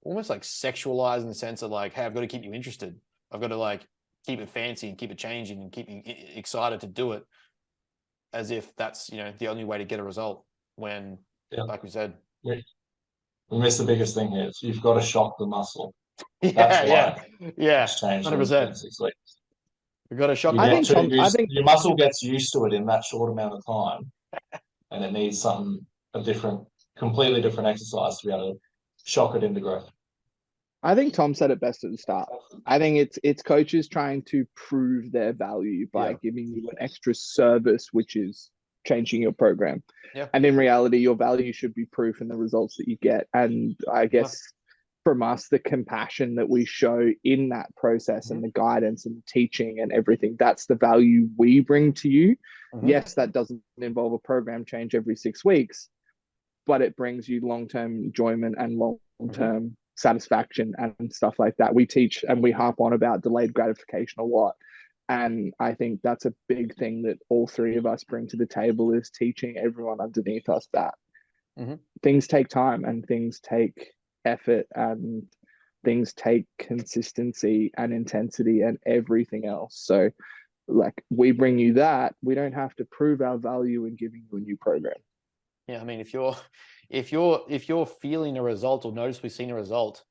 almost like sexualized in the sense of like, hey, I've got to keep you interested. I've got to like keep it fancy and keep it changing and keep you excited to do it, as if that's the only way to get a result. When, like we said, We miss the biggest thing here. So you've got to shock the muscle. yeah, yeah, It's changed in 100%. 6 weeks. We've got to shock. You I get think too Tom, I used, think your muscle gets used to it in that short amount of time, and it needs completely different exercise to be able to shock it into growth. I think Tom said it best at the start. I think it's coaches trying to prove their value by giving you an extra service, which is changing your program. Yeah. And in reality, your value should be proof in the results that you get. And I guess from us, the compassion that we show in that process and the guidance and the teaching and everything, that's the value we bring to you. Yes, that doesn't involve a program change every 6 weeks, but it brings you long-term enjoyment and long-term satisfaction and stuff like that. We teach and we harp on about delayed gratification a lot. And I think that's a big thing that all three of us bring to the table, is teaching everyone underneath us that things take time and things take effort and things take consistency and intensity and everything else. So like we bring you that, we don't have to prove our value in giving you a new program. Yeah, I mean, if you're feeling a result or noticeably seeing a result,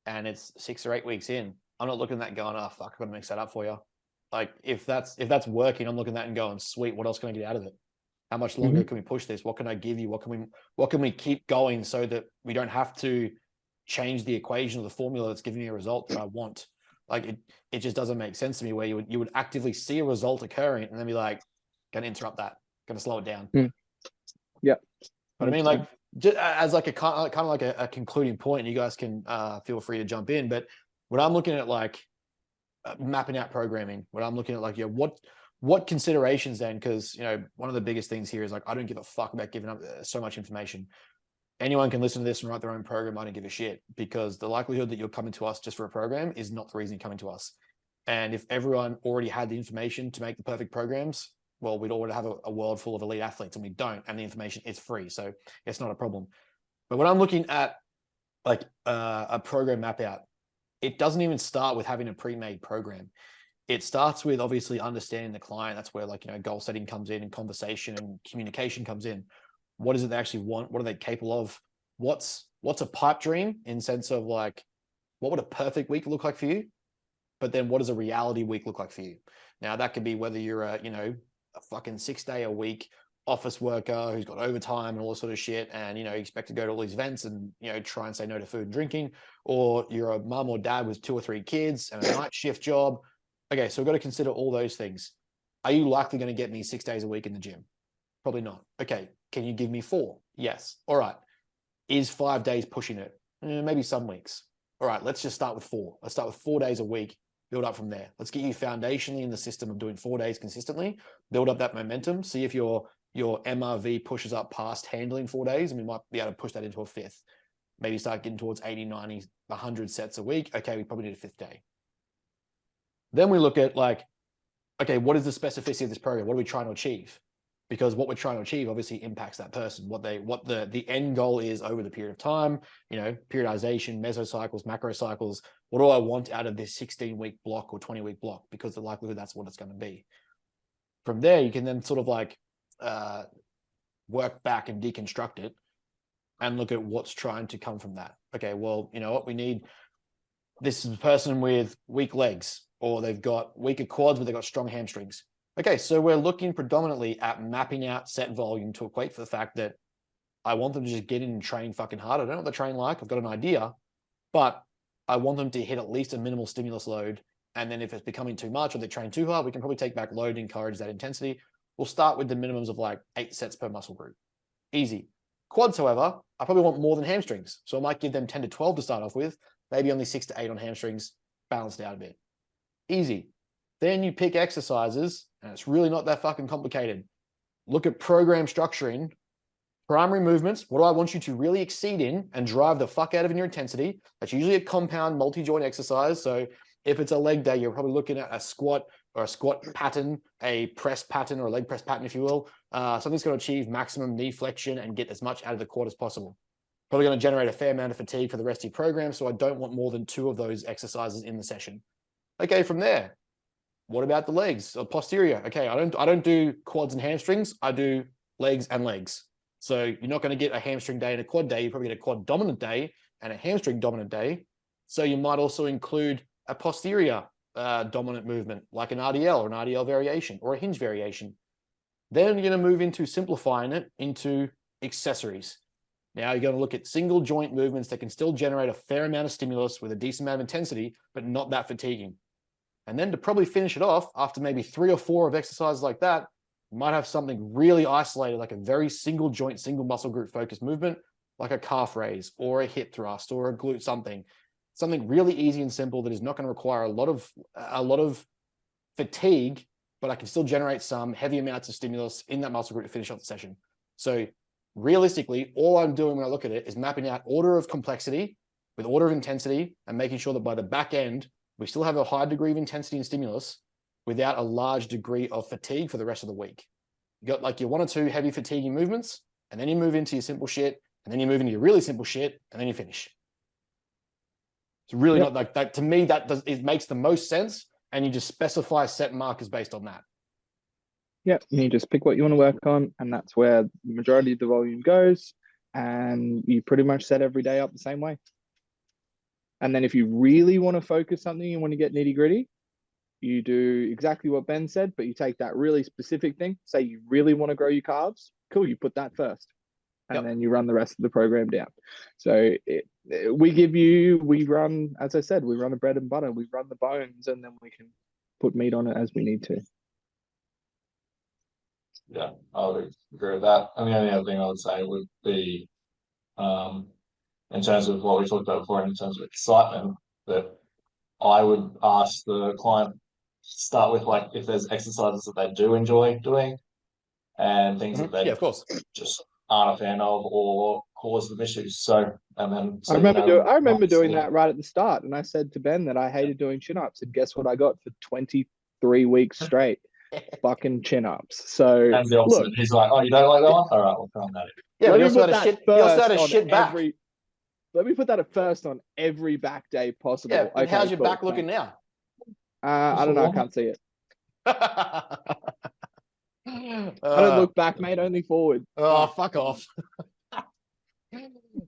and it's 6 or 8 weeks in, I'm not looking at that going, oh fuck, I've got to mix that up for you. Like if that's working, I'm looking at that and going, sweet, what else can I get out of it? How much longer can we push this? What can I give you? What can we keep going so that we don't have to change the equation or the formula that's giving me a result that I want? Like it just doesn't make sense to me where you would actively see a result occurring and then be like, gonna interrupt that, gonna slow it down. Yeah. But I mean, like, just as like a kind of like a concluding point, you guys can feel free to jump in. But when I'm looking at like mapping out programming, when I'm looking at like, what considerations then? Because one of the biggest things here is like, I don't give a fuck about giving up so much information. Anyone can listen to this and write their own program. I don't give a shit, because the likelihood that you're coming to us just for a program is not the reason you're coming to us. And if everyone already had the information to make the perfect programs, well, we'd already have a world full of elite athletes, and we don't, and the information is free, so it's not a problem. But when I'm looking at like a program map out, it doesn't even start with having a pre-made program. It starts with obviously understanding the client. That's where like goal setting comes in, and conversation and communication comes in. What is it they actually want? What are they capable of? What's a pipe dream in sense of like, what would a perfect week look like for you? But then what does a reality week look like for you? Now that could be whether you're a fucking 6 day a week office worker who's got overtime and all this sort of shit, and you expect to go to all these events and try and say no to food and drinking, or you're a mum or dad with 2 or 3 kids and a night shift job. Okay, so we've got to consider all those things. Are you likely going to get me 6 days a week in the gym? Probably not. Okay, can you give me 4? Yes. All right. Is 5 days pushing it? Maybe some weeks. All right, let's just start with 4. Let's start with 4 days a week, build up from there. Let's get you foundationally in the system of doing 4 days consistently, build up that momentum, see if your MRV pushes up past handling 4 days, and we might be able to push that into a 5th. Maybe start getting towards 80, 90, 100 sets a week. Okay, we probably need a 5th day. Then we look at like, okay, what is the specificity of this program? What are we trying to achieve? Because what we're trying to achieve obviously impacts that person, what the end goal is over the period of time, periodization, mesocycles, macrocycles. What do I want out of this 16-week block or 20-week block? Because the likelihood that's what it's going to be. From there, you can then sort of like work back and deconstruct it and look at what's trying to come from that. Okay, well, you know what? We need this is a person with weak legs, or they've got weaker quads, but they've got strong hamstrings. Okay, so we're looking predominantly at mapping out set volume to equate for the fact that I want them to just get in and train fucking hard. I don't know what they train like. I've got an idea, but I want them to hit at least a minimal stimulus load. And then if it's becoming too much or they train too hard, we can probably take back load and encourage that intensity. We'll start with the minimums of like 8 sets per muscle group. Easy. Quads, however, I probably want more than hamstrings. So I might give them 10 to 12 to start off with, maybe only 6 to 8 on hamstrings, balanced out a bit. Easy. Then you pick exercises, and it's really not that fucking complicated. Look at program structuring, primary movements. What do I want you to really exceed in and drive the fuck out of in your intensity? That's usually a compound multi-joint exercise. So if it's a leg day, you're probably looking at a squat or a squat pattern, a press pattern or a leg press pattern, if you will. Something's going to achieve maximum knee flexion and get as much out of the quad as possible. Probably going to generate a fair amount of fatigue for the rest of your program. So I don't want more than 2 of those exercises in the session. Okay, from there, what about the legs or posterior? Okay, I don't do quads and hamstrings. I do legs and legs. So you're not going to get a hamstring day and a quad day. You probably get a quad dominant day and a hamstring dominant day. So you might also include a posterior dominant movement like an RDL or an RDL variation or a hinge variation. Then you're going to move into simplifying it into accessories. Now you're going to look at single joint movements that can still generate a fair amount of stimulus with a decent amount of intensity, but not that fatiguing. And then to probably finish it off, after maybe 3 or 4 of exercises like that, you might have something really isolated, like a very single joint, single muscle group focused movement, like a calf raise or a hip thrust or a glute something really easy and simple that is not going to require a lot of fatigue, but I can still generate some heavy amounts of stimulus in that muscle group to finish off the session. So realistically, all I'm doing when I look at it is mapping out order of complexity with order of intensity and making sure that by the back end, we still have a high degree of intensity and stimulus without a large degree of fatigue for the rest of the week. You got like your 1 or 2 heavy fatiguing movements, and then you move into your simple shit, and then you move into your really simple shit, and then you finish. It's really not like that. To me, it makes the most sense, and you just specify set markers based on that. Yeah, you just pick what you want to work on, and that's where the majority of the volume goes. And you pretty much set every day up the same way. And then if you really want to focus something, you want to get nitty gritty, you do exactly what Ben said, but you take that really specific thing. Say you really want to grow your carbs, cool, you put that first. And then you run the rest of the program down. So we run, as I said, we run the bread and butter, we run the bones, and then we can put meat on it as we need to. Yeah, I would agree with that. And the only other thing I would say would be, in terms of what we talked about before, in terms of excitement, that I would ask the client to start with, like, if there's exercises that they do enjoy doing and things that they of course. just aren't a fan of or cause them issues. So, and then I remember doing that right at the start, and I said to Ben that I hated doing chin-ups, and guess what I got for 23 weeks straight? Fucking chin-ups. So and the opposite. look, He's like, "Oh, you don't like that one? All right, we'll come on that." Yeah, let but me put that first on back. Let me put that at first on every back day possible. Yeah, okay, how's your cool, back looking now? I don't know. I can't see it. I don't look back, mate. Only forward. Oh, fuck off.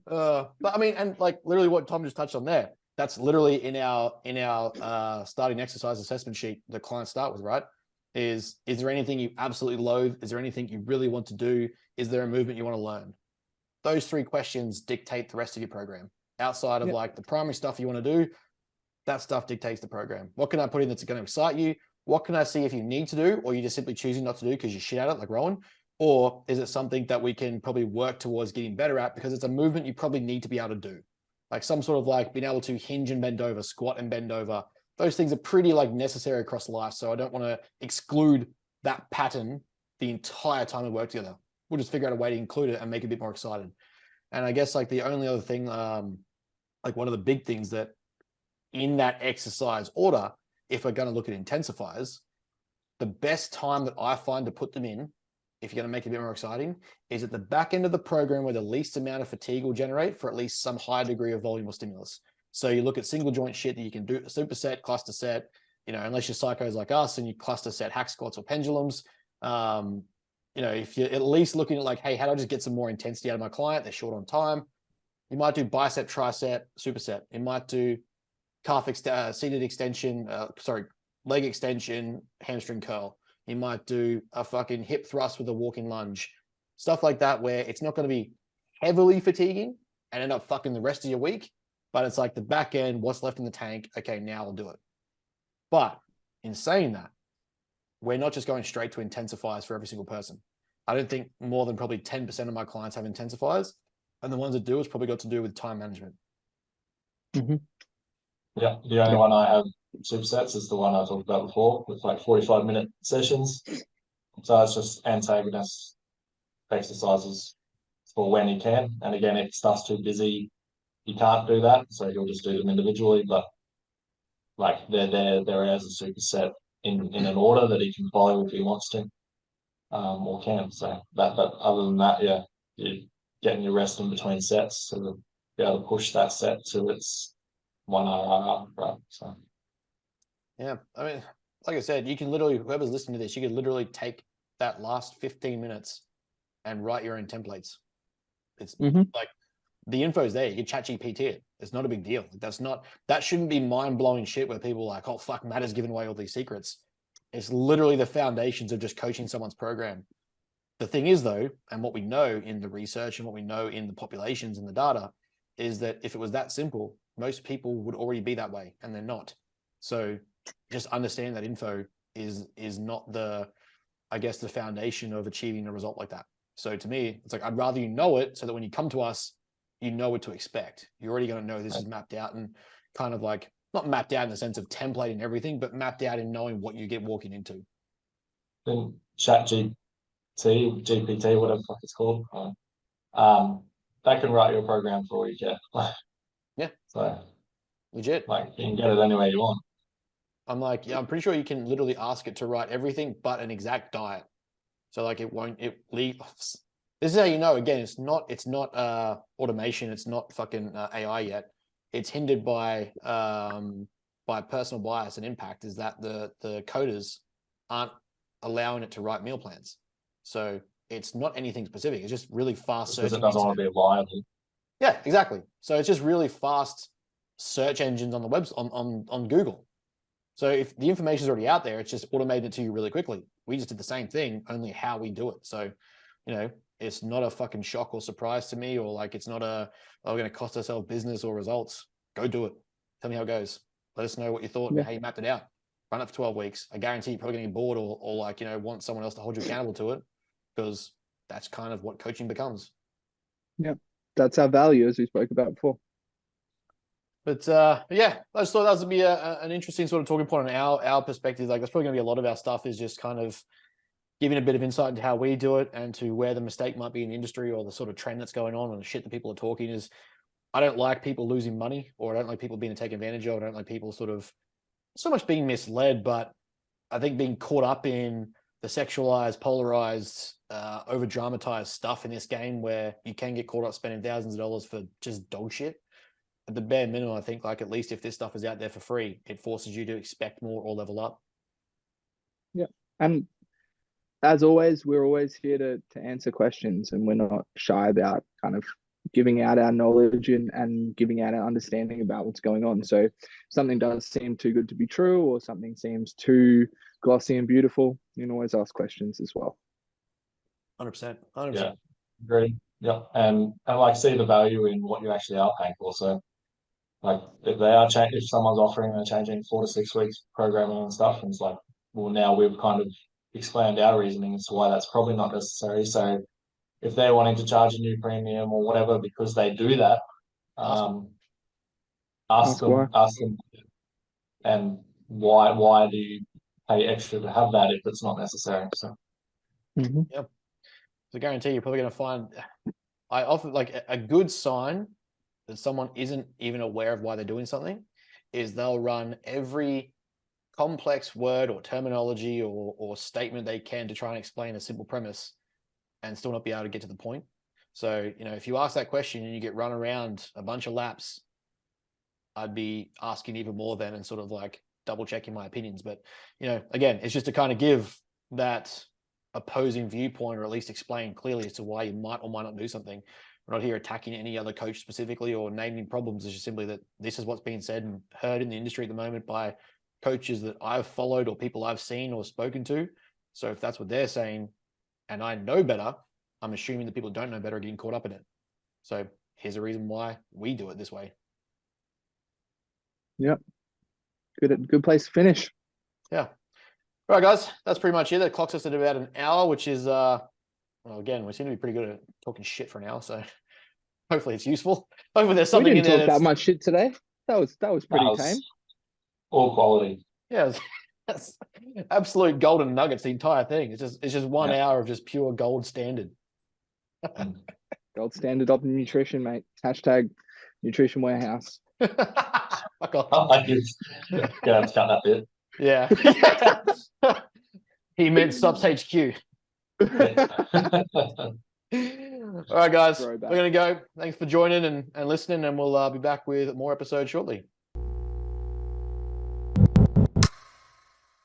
But I mean, and like literally what Tom just touched on there, that's literally in our starting exercise assessment sheet the clients start with, right? Is there anything you absolutely loathe? Is there anything you really want to do? Is there a movement you want to learn? Those 3 questions dictate the rest of your program. Outside of like the primary stuff you want to do, that stuff dictates the program. What can I put in that's going to excite you? What can I see if you need to do, or you're just simply choosing not to do because you're shit at it, like Rowan? Or is it something that we can probably work towards getting better at because it's a movement you probably need to be able to do? Like some sort of like being able to hinge and bend over, squat and bend over. Those things are pretty like necessary across life. So I don't want to exclude that pattern the entire time we work together. We'll just figure out a way to include it and make it a bit more excited. And I guess like the only other thing, like one of the big things that in that exercise order, if we're going to look at intensifiers, the best time that I find to put them in, if you're going to make it a bit more exciting, is at the back end of the program where the least amount of fatigue will generate for at least some high degree of volume or stimulus. So you look at single joint shit that you can do, superset, cluster set, you know, unless you're psychos like us and you cluster set hack squats or pendulums. You know, if you're at least looking at like, hey, how do I just get some more intensity out of my client? They're short on time. You might do bicep, tricep, superset. You might do calf seated extension, leg extension, hamstring curl. You might do a fucking hip thrust with a walking lunge, stuff like that, where it's not going to be heavily fatiguing and end up fucking the rest of your week. But it's like the back end, what's left in the tank. Okay, now I'll do it. But in saying that, we're not just going straight to intensifiers for every single person. I don't think more than probably 10% of my clients have intensifiers. And the ones that do, it's probably got to do with time management. Mm-hmm. Yeah, the only one I have supersets is the one I talked about before with like 45-minute sessions. So it's just antagonist exercises for when he can. And again, if stuff's too busy, he can't do that. So he'll just do them individually. But like they're there as a superset in an order that he can follow if he wants to, or can. So that other than that, yeah, you're getting your rest in between sets to be able to push that set to its 1 RR, right? So yeah, I mean, like I said, you can literally, whoever's listening to this, you could literally take that last 15 minutes and write your own templates. It's like the info's there. You can chat GPT it. It's not a big deal. That shouldn't be mind-blowing shit where people are like, oh fuck, Matt has given away all these secrets. It's literally the foundations of just coaching someone's program. The thing is though, and what we know in the research and what we know in the populations and the data is that if it was that simple, most people would already be that way, and they're not. So just understand that info is not the, I guess, the foundation of achieving a result like that. So to me, it's like, I'd rather you know it so that when you come to us, you know what to expect. You're already going to know this is mapped out and kind of like, not mapped out in the sense of templating everything, but mapped out in knowing what you get walking into. then ChatGPT, whatever the fuck it's called, that can write your program for you, yeah. Yeah. So Legit. like you can get it anywhere you want. I'm like, yeah, I'm pretty sure you can literally ask it to write everything but an exact diet. So like it leaves. This is how you know, again, it's not automation. It's not fucking AI yet. It's hindered by personal bias and impact, is that the coders aren't allowing it to write meal plans. So it's not anything specific. It's just really fast Because it searching. doesn't want to be liable. Yeah, exactly. So it's just really fast search engines on the web on Google. So if the information is already out there, it's just automated to you really quickly. We just did the same thing, only how we do it. So, you know, it's not a fucking shock or surprise to me, or like it's not a, oh, we're going to cost ourselves business or results. Go do it. Tell me how it goes. Let us know what you thought and how you mapped it out. Run it for 12 weeks. I guarantee you're probably getting bored or like, you know, want someone else to hold you accountable to it, because that's kind of what coaching becomes. Yeah, that's our value, as we spoke about before. But yeah, I just thought that would be an interesting sort of talking point on our perspective. Like that's probably going to be a lot of our stuff is just kind of giving a bit of insight into how we do it and to where the mistake might be in the industry or the sort of trend that's going on and the shit that people are talking is I don't like people losing money, or I don't like people being taken advantage of. I don't like people sort of so much being misled, but I think being caught up in the sexualized, polarized, over dramatized stuff in this game where you can get caught up spending thousands of dollars for just dog shit. At the bare minimum, I think like at least if this stuff is out there for free, it forces you to expect more or level up. Yeah. And as always, we're always here to answer questions, and we're not shy about kind of giving out our knowledge and giving out our understanding about what's going on. So if something does seem too good to be true, or something seems too glossy and beautiful, you can always ask questions as well. 100%. Yeah, agree. Yeah, and like see the value in what you actually are paying for. So like if they are if someone's offering and changing 4 to 6 weeks programming and stuff, and it's like, well, now we've kind of explained our reasoning as to why that's probably not necessary. So if they're wanting to charge a new premium or whatever because they do that, ask them, and why do you pay extra to have that if it's not necessary? So Yep. So I guarantee you're probably going to find, I often like a good sign that someone isn't even aware of why they're doing something is they'll run every complex word or terminology or statement they can to try and explain a simple premise and still not be able to get to the point. So, you know, if you ask that question and you get run around a bunch of laps, I'd be asking even more then and sort of like double checking my opinions. But, you know, again, it's just to kind of give that opposing viewpoint, or at least explain clearly as to why you might or might not do something. We're not here attacking any other coach specifically or naming problems. It's just simply that this is what's being said and heard in the industry at the moment by coaches that I've followed or people I've seen or spoken to. So if that's what they're saying and I know better, I'm assuming the people who don't know better are getting caught up in it. So here's a reason why we do it this way. Yep. Good place to finish. Yeah. All right, guys, that's pretty much it. That clocks us at about an hour, which is, well, again, we seem to be pretty good at talking shit for an hour, so hopefully it's useful. Hopefully there's something we in didn't there talk that much shit today. That was pretty tame. All quality. Yeah, that's absolute golden nuggets. The entire thing. It's just 1 hour of just pure gold standard. Gold standard of nutrition, mate. Hashtag nutrition warehouse. Fuck off. I like it. Gonna have to cut that bit. Yeah. He meant Subs HQ. All right, guys, we're going to go. Thanks for joining and listening, and we'll be back with more episodes shortly.